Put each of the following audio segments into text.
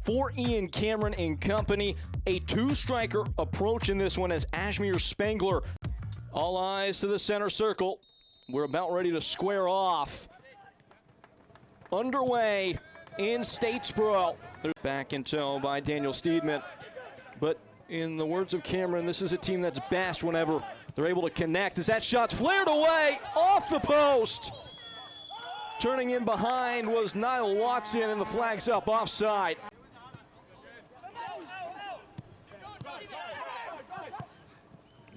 for Ian Cameron and company. A two-striker approach in this one as Ashmere Spangler. All eyes to the center circle. We're about ready to square off. Underway in Statesboro. They're back in tow by Daniel Steedman. But in the words of Cameron, this is a team that's best whenever they're able to connect. As that shot's flared away off the post. Turning in behind was Niall Watson, and the flag's up offside.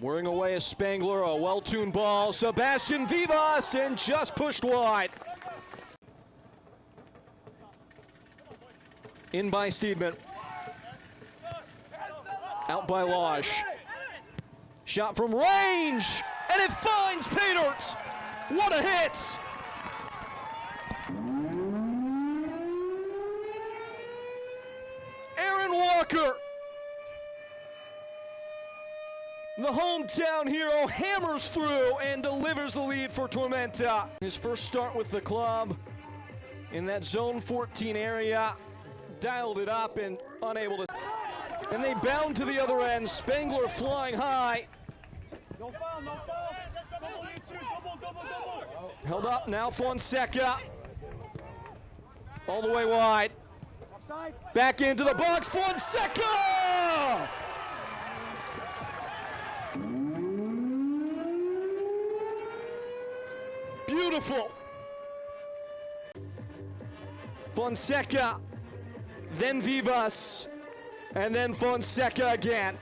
Whirring away is Spangler, a well-tuned ball. Sebastian Vivas, and just pushed wide. In by Steedman. Out by Lodge. Shot from range, and it finds Peters. What a hit! Aaron Walker, the hometown hero, hammers through and delivers the lead for Tormenta. His first start with the club in that zone 14 area, dialed it up and unable to. And they bound to the other end. Spangler flying high. No foul, no foul. Double. Held up now, Fonseca. All the way wide. Back into the box, Fonseca! Beautiful. Fonseca, then Vivas, and then Fonseca again.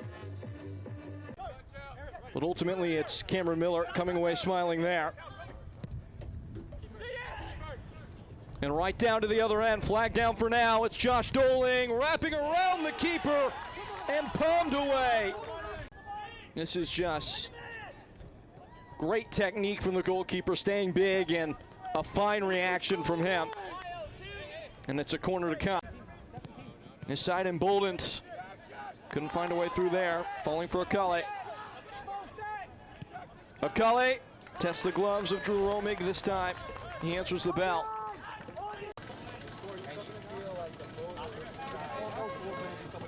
But ultimately it's Cameron Miller coming away smiling there. And right down to the other end, flag down for now. It's Josh Doling wrapping around the keeper and palmed away. This is just great technique from the goalkeeper, staying big, and a fine reaction from him. And it's a corner to come. His side emboldened. Couldn't find a way through there. Falling for Akale. Akale tests the gloves of Drew Romig this time. He answers the bell.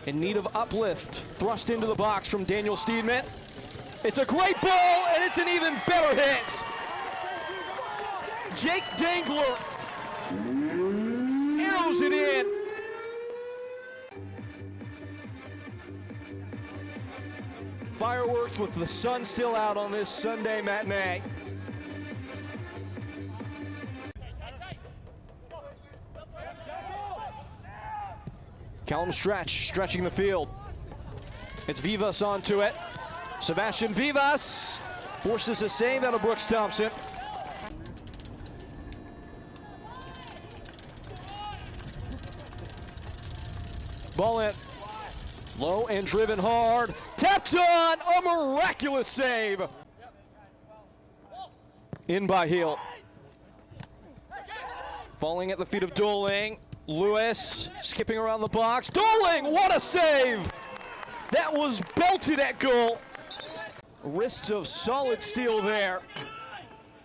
In need of uplift, thrust into the box from Daniel Steedman. It's a great ball, and it's an even better hit. Jake Dangler arrows it in. Fireworks with the sun still out on this Sunday matinee. Callum stretching the field. It's Vivas onto it. Sebastian Vivas forces a save out of Brooks Thompson. Ball in. Low and driven hard. Tapped on, a miraculous save. In by Heel. Falling at the feet of Doling. Lewis skipping around the box. Doling, what a save! That was belted at goal. Wrists of solid steel there,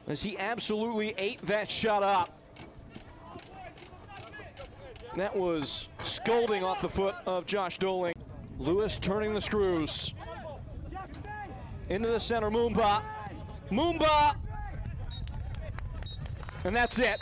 as he absolutely ate that shot up. That was scolding off the foot of Josh Doling. Lewis turning the screws. Into the center, Moomba. And that's it.